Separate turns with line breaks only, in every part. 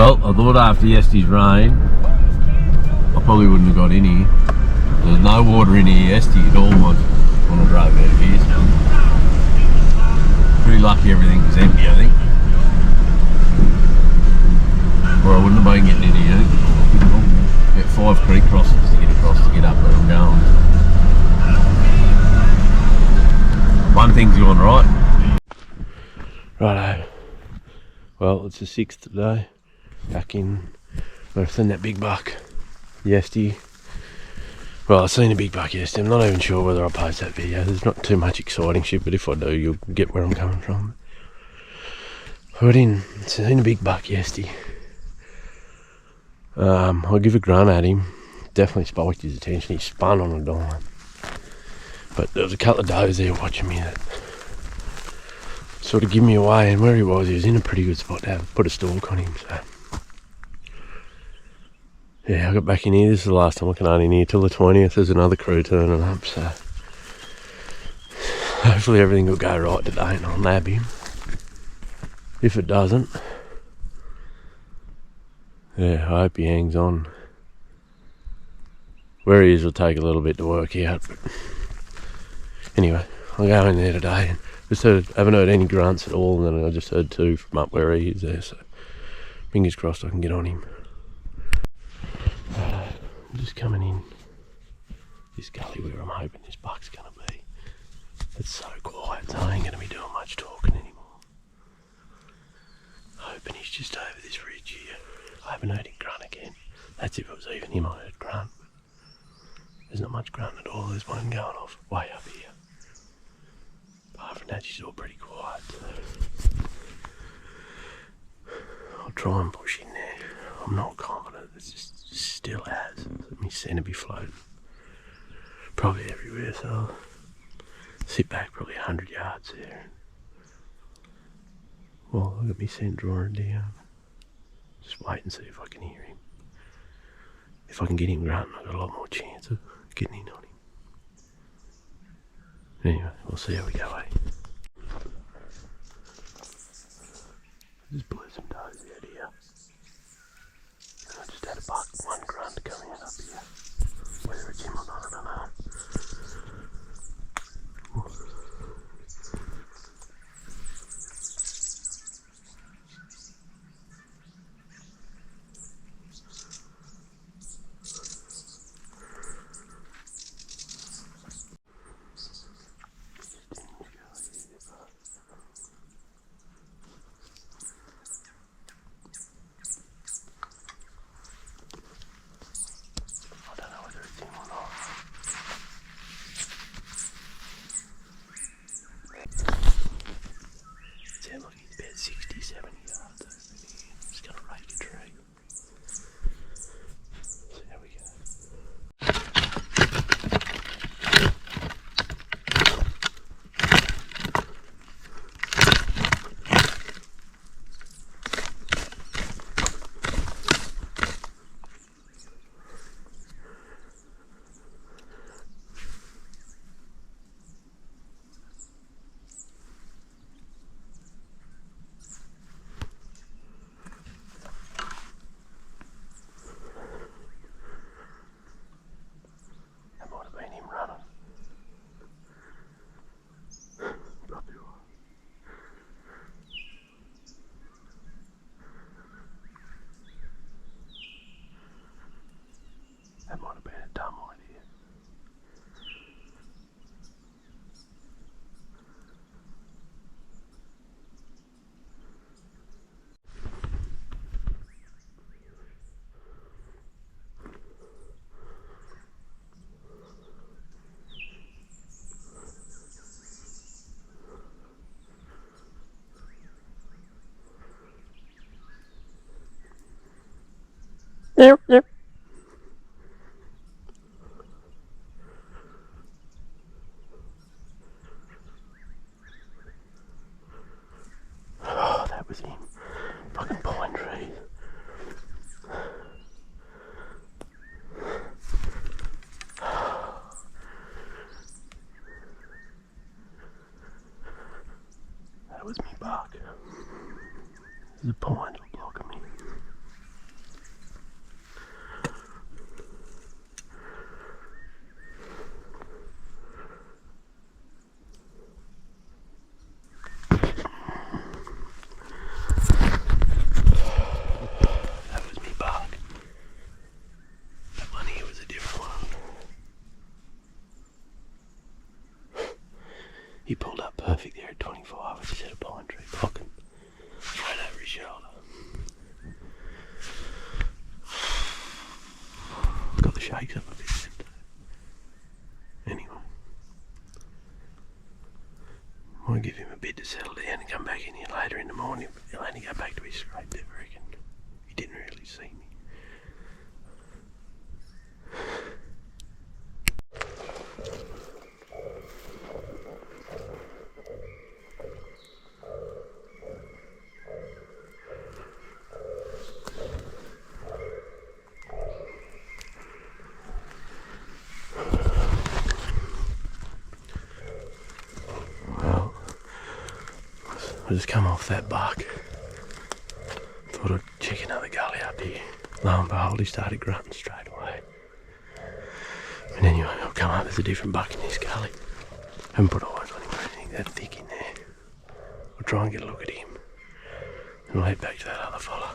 Well, I thought after yesterday's rain, I probably wouldn't have got in here. There's no water in here yesterday at all when I drove out of here. Pretty lucky everything was empty, I think. Or I wouldn't have been getting in here, I think. Get 5 creek crossings to get across to get up where I'm going. One thing's gone right. Righto. Well, it's the 6th day. Back in where I've seen that big buck yesterday. Well, I've seen a big buck yesterday. I'm not even sure whether I'll post that video. There's not too much exciting shit, but if I do, you'll get where I'm coming from. I seen a big buck yesterday. I'll give a grunt at him. Definitely spiked his attention. He spun on a dime. But there was a couple of does there watching me that sort of give me away, and where he was in a pretty good spot to put a stalk on him. So yeah, I got back in here. This is the last time I can only in here till the 20th. There's another crew turning up, so hopefully everything will go right today and I'll nab him. If it doesn't, yeah, I hope he hangs on. Where he is will take a little bit to work out, but anyway, I'll go in there today and haven't heard any grunts at all, and then I just heard 2 from up where he is there, so fingers crossed I can get on him. Right, I'm just coming in this gully where I'm hoping this buck's going to be. It's so quiet, so I ain't going to be doing much talking anymore. Hoping he's just over this ridge here. I haven't heard him grunt again. That's if it was even him I heard grunt. There's not much grunt at all. There's one going off way up here. Apart from that, she's all pretty quiet. So I'll try and push in there. I'm not confident. It's just still as. Let me centre be floating. Probably everywhere, so I'll sit back probably 100 yards there. Well, I'll get me scent drawing down. Just wait and see if I can hear him. If I can get him grunting, I've got a lot more chance of getting in on him. Anyway, we'll see how we go, eh? Just blew some does out here. And I just had a buck, one grunt coming in up here. Whether it's him or not, I don't know. Look, he's about 60, 70 yards over here. He's going to rake a tree. So there we go. That might have been a dumb idea. Yep. Oh, that was him. Fucking pine trees. That was me buck. There's a pine blocking me. I just hit a pine tree blocking right over his shoulder. Got the shakes up a bit then too. Anyway. I'll give him a bit to settle down and come back in here later in the morning, but he'll only go back to his scrape there, I reckon. He didn't really see me. I just come off that buck. Thought I'd check another gully up here. Lo and behold, he started grunting straight away. And anyway, I'll come up, there's a different buck in this gully. Haven't put eyes on him or anything that thick in there. I'll try and get a look at him. And I'll head back to that other fella.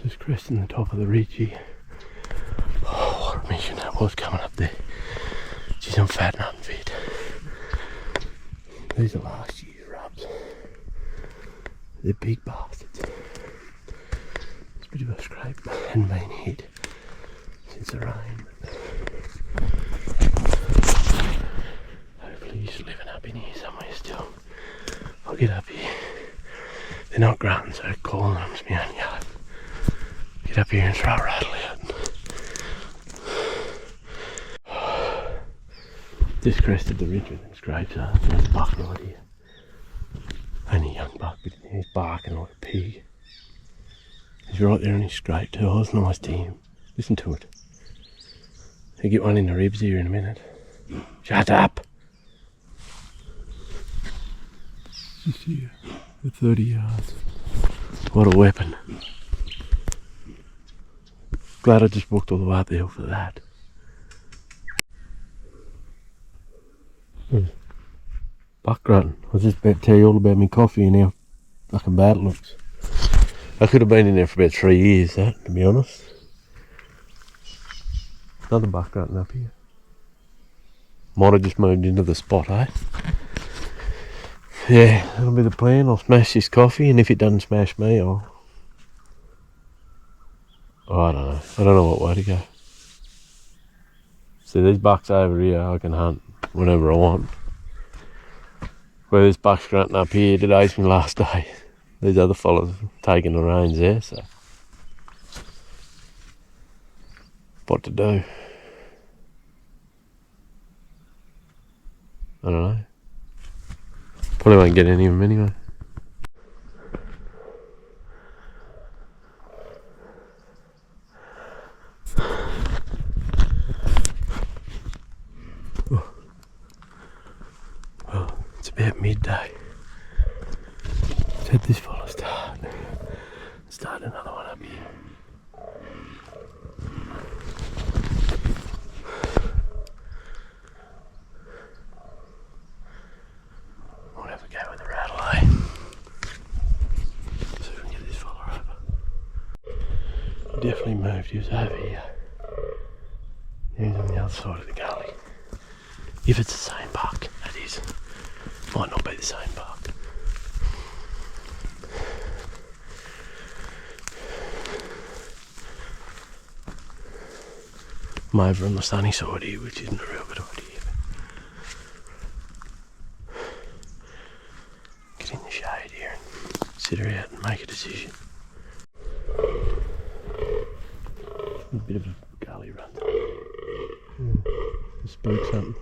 Just cresting the top of the ridge here. Oh, what a mission that was coming up there. Geez, I'm fat and unfit. These are last year's rubs. They're big bastards. It's a bit of a scrape. Hadn't been hit since the rain. But hopefully he's living up in here somewhere still. I'll get up here. They're not grunting, so calling them's my own yard. Get up here and throw a rattle out. Just crested the ridge with them scrapes. There's a buck right here. Only a young buck, but he's barking like a pig. He's right there on his scrape too. Oh, it's nice to him. Listen to it. He'll get one in the ribs here in a minute. Shut up! Just here, at 30 yards. What a weapon. Glad I just walked all the way up the hill for that. Buck grunting. I was just about to tell you all about my coffee and how fucking bad it looks. I could have been in there for about 3 years, that, to be honest. Another buck grunting up here. Might have just moved into the spot, eh? Yeah, that'll be the plan. I'll smash this coffee, and if it doesn't smash me, I'll... Oh, I don't know. I don't know what way to go. See, these bucks over here, I can hunt whenever I want. Where this buck's grunting up here, today's my last day. These other fellas taking the reins there, so... What to do? I don't know. Probably won't get any of them anyway. Well, it's about midday. Let's have this fella start. Start another one up here. Might have a go with the rattle, eh? See if we can get this fella over. He definitely moved, he was over here. He was on the other side of the gully. If it's the same buck, that is. Might not be the same buck. I'm over on the sunny side here, which isn't a real good idea. Get in the shade here and sit her out and make a decision. A bit of a gully run. To spook something.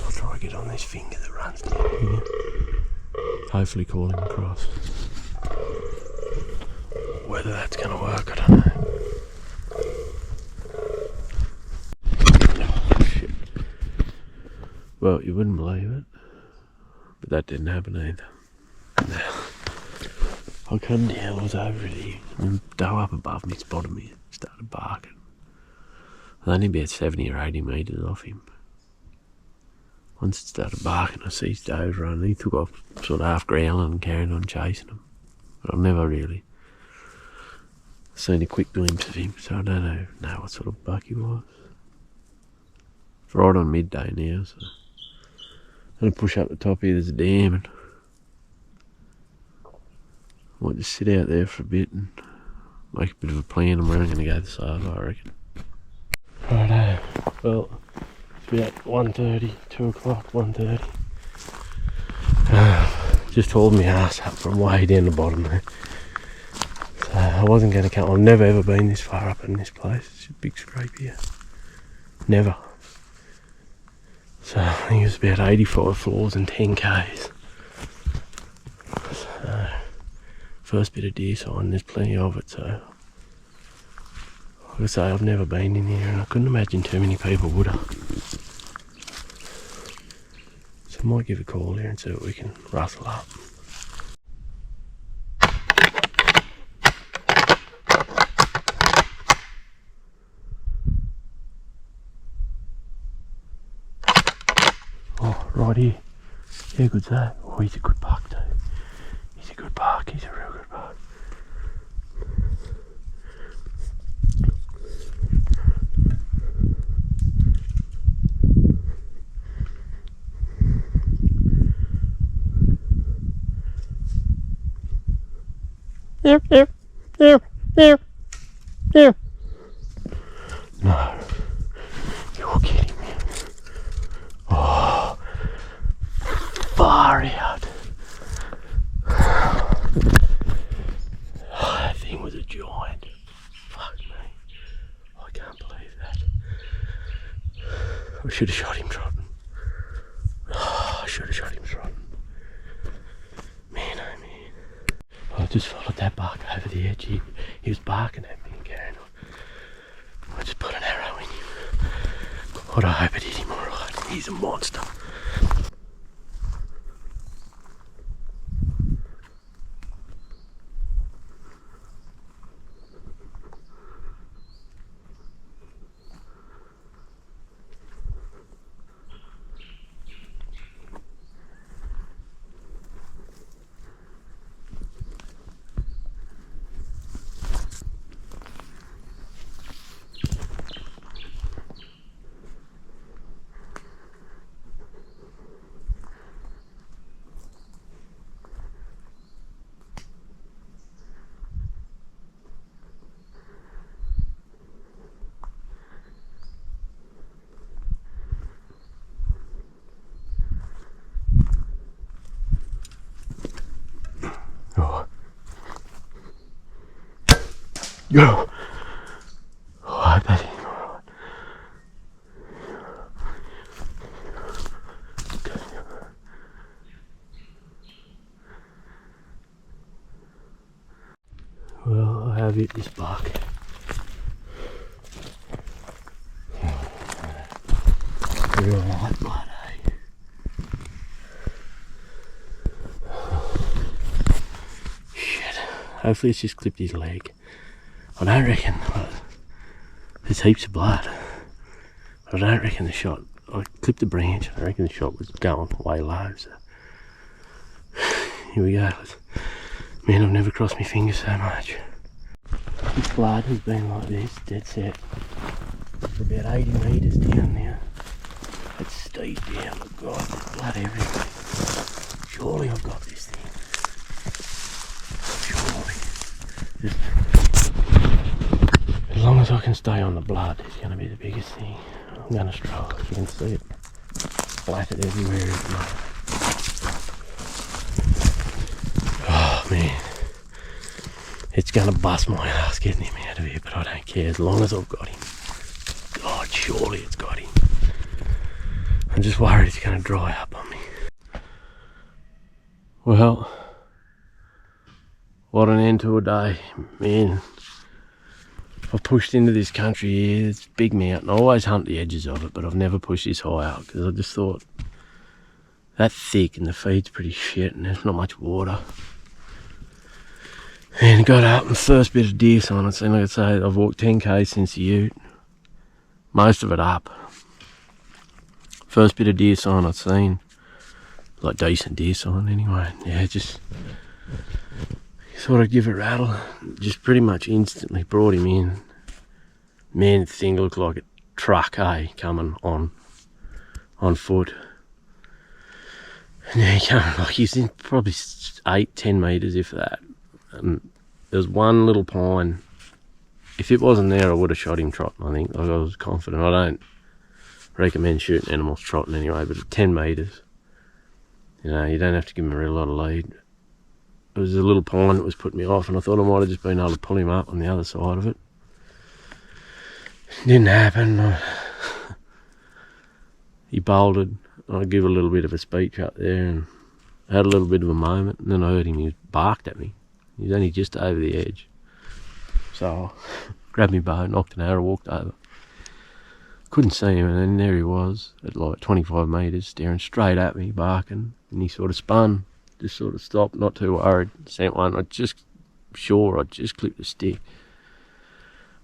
I'll try to get on this finger that runs down here. Hopefully call him across. whether that's going to work, I don't know. Oh, shit. Well, you wouldn't believe it, but that didn't happen either. No. I come down, I was over at here, and doe up above me spotted me, started barking. I was only about 70 or 80 metres off him. Once it started barking, I see does running. He took off sort of half growling and carried on chasing him. But I've never really seen a quick glimpse of him, so I don't know what sort of buck he was. It's right on midday now, so I'm going to push up the top here, there's a dam, and I might just sit out there for a bit and make a bit of a plan on where I'm going to go this over, I reckon. Righto, well, it's about 1:30, 2 o'clock, 1:30. Just hauled my ass up from way down the bottom there. So I wasn't going to come. I've never ever been this far up in this place. It's a big scrape here. Never. So I think it was about 85 floors and 10 Ks. So first bit of deer sign, there's plenty of it, so like I say, I've never been in here and I couldn't imagine too many people would have. So I might give a call here and see what we can rustle up. Oh, right here. Yeah, good's that. Oh, he's a good buck too. He's a good buck, he's a real good buck. Yep. No, you're kidding me. Oh, far out. Oh, that thing was a giant. Fuck me. I can't believe that. I should have shot him trotting. Oh, I should have shot him trotting. Man, oh man. I just followed that buck over the edge. He was barking at me and carrying on. I just put an arrow in him. God, I hope it hit him alright. He's a monster. Yo! Oh, I bet him alright. Well, I have hit this buck. Real light blood, eh? Shit. Hopefully it's just clipped his leg. I don't reckon, there's heaps of blood, but I don't reckon the shot, I clipped the branch, I reckon the shot was going way low, so here we go. Man, I've never crossed my fingers so much. This blood has been like this, dead set, for about 80 metres down now. It's steep down, but God, there's blood everywhere. Surely I've got this thing. Surely. Just as long as I can stay on the blood, it's going to be the biggest thing. I'm going to struggle. You can see it splattered everywhere at the moment. Oh man, it's going to bust my ass getting him out of here, but I don't care as long as I've got him. God, surely it's got him. I'm just worried it's going to dry up on me. Well, What an end to a day, man. I've pushed into this country here, it's a big mountain. I always hunt the edges of it, but I've never pushed this high out because I just thought that thick and the feed's pretty shit and there's not much water. And got up and the first bit of deer sign I'd seen, like I say, I've walked 10k since the ute, most of it up. First bit of deer sign I'd seen, like decent deer sign anyway. Yeah, just thought I'd give it a rattle. Just pretty much instantly brought him in. Man, the thing looked like a truck, coming on foot. And yeah, he came, like he's in probably 8-10 metres, if that. And there's one little pine. If it wasn't there, I would have shot him trotting, I think. Like, I was confident. I don't recommend shooting animals trotting anyway, but at 10 metres, you know, you don't have to give him a real lot of lead. It was a little pine that was putting me off, and I thought I might have just been able to pull him up on the other side of it. Didn't happen. He bolted. I gave a little bit of a speech up there and had a little bit of a moment, and then I heard him, he barked at me. He was only just over the edge. So I grabbed my bow, knocked an arrow, walked over. Couldn't see him, and then there he was at like 25 metres, staring straight at me, barking, and he sort of spun. Just sort of stopped, not too worried. Sent one, I just clipped the stick.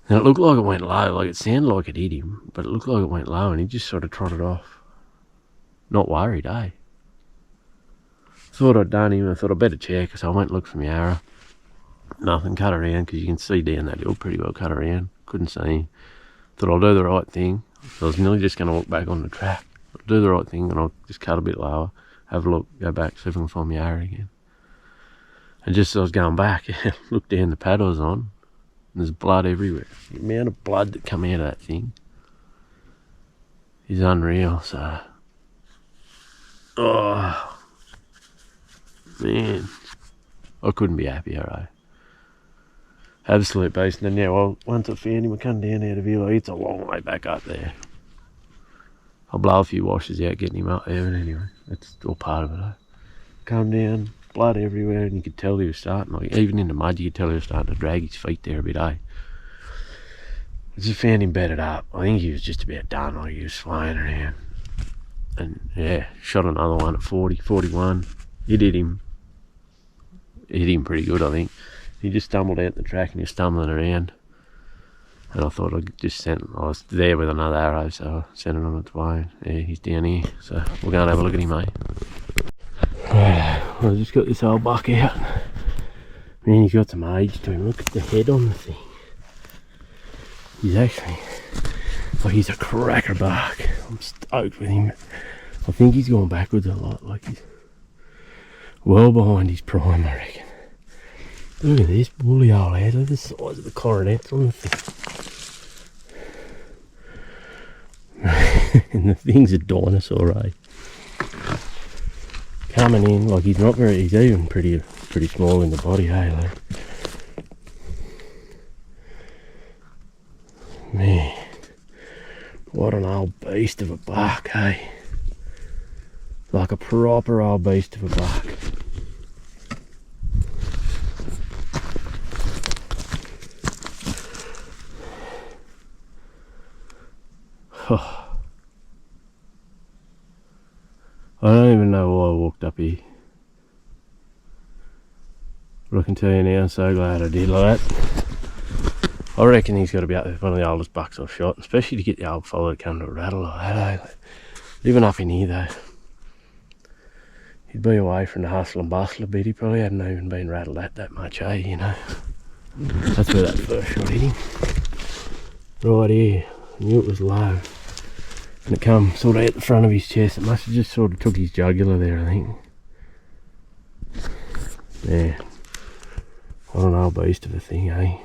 And it looked like it went low, like it sounded like it hit him, but it looked like it went low and he just sort of trotted off. Not worried, Thought I'd done him, I thought I'd better check, so I went and looked for my arrow. Nothing, cut around, because you can see down that hill pretty well, cut around. Couldn't see him. Thought I'll do the right thing. I was nearly just going to walk back on the track. I'll do the right thing and I'll just cut a bit lower. Have a look, go back, see if I can find my arrow again. And just as I was going back, looked down the pad I was on, and there's blood everywhere. The amount of blood that come out of that thing is unreal, so... Oh, man. I couldn't be happier, Absolute beast. And then, yeah, well, once I found him, I come down out of here, it's a long way back up there. I'll blow a few washes out getting him up there, but anyway, that's all part of it, Come down, blood everywhere, and you could tell he was starting, like, even in the mud, you could tell he was starting to drag his feet there a bit, I just found him bedded up. I think he was just about done, like he was flying around. And yeah, shot another one at 40, 41. It hit him pretty good, I think. He just stumbled out the track and he was stumbling around. And I thought I'd just I was there with another arrow, so I sent it on its way. Yeah, he's down here, so we'll go and have a look at him, mate. Right, I just got this old buck out. Man, he's got some age to him. Look at the head on the thing. He's actually, like, he's a cracker buck. I'm stoked with him. I think he's gone backwards a lot, like he's well behind his prime, I reckon. Look at this woolly old head, look at the size of the coronets on the thing. And the thing's a dinosaur, Coming in, like he's even pretty small in the body, like. Man, what an old beast of a buck, Like a proper old beast of a buck. I don't even know why I walked up here. But I can tell you now, I'm so glad I did like that. I reckon he's got to be one of the oldest bucks I've shot, especially to get the old fella to come to a rattle like that, Living up in here though, he'd be away from the hustle and bustle a bit. He probably hadn't even been rattled at that much, you know. That's where that first shot hit him. Right here, I knew it was low. And it come sort of at the front of his chest. It must have just sort of took his jugular there, I think. Yeah. What an old beast of a thing,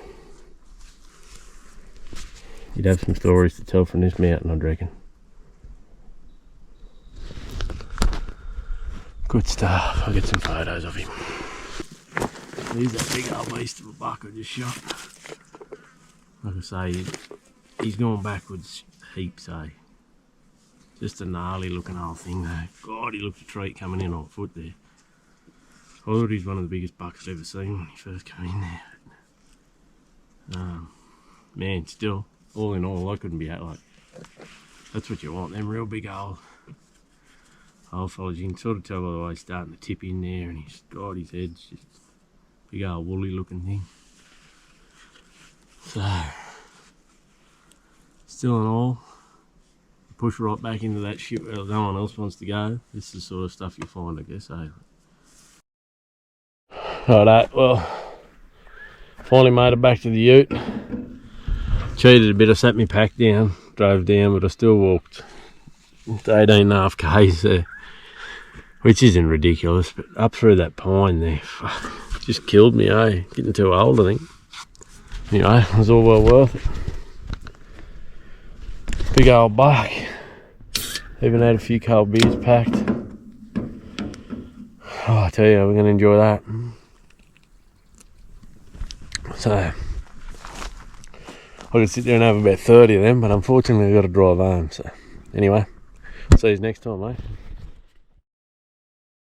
You'd have some stories to tell from this mountain, I'd reckon. Good stuff. I'll get some photos of him. Here's that big old beast of a buck I just shot. Like I say, he's gone backwards heaps, Just a gnarly looking old thing though. God, he looked a treat coming in on foot there. I thought he's one of the biggest bucks I've ever seen when he first came in there. Man, still, all in all, I couldn't be out like. That's what you want, them real big old fellas. You can sort of tell by the way he's starting to tip in there, and his head's just big old woolly looking thing. So, still in all, push right back into that shit where no one else wants to go. This is the sort of stuff you find, I guess, eh? Alright, well, finally made it back to the ute. Cheated a bit, I sat my pack down, drove down, but I still walked 18.5 k's there, which isn't ridiculous, but up through that pine there, fuck, just killed me, eh? Getting too old, I think. Anyway, it was all well worth it. Big old buck. Even had a few cold beers packed. Oh, I tell you, we're going to enjoy that. So, I could sit there and have about 30 of them, but unfortunately I've got to drive home. So, anyway, see you next time, mate.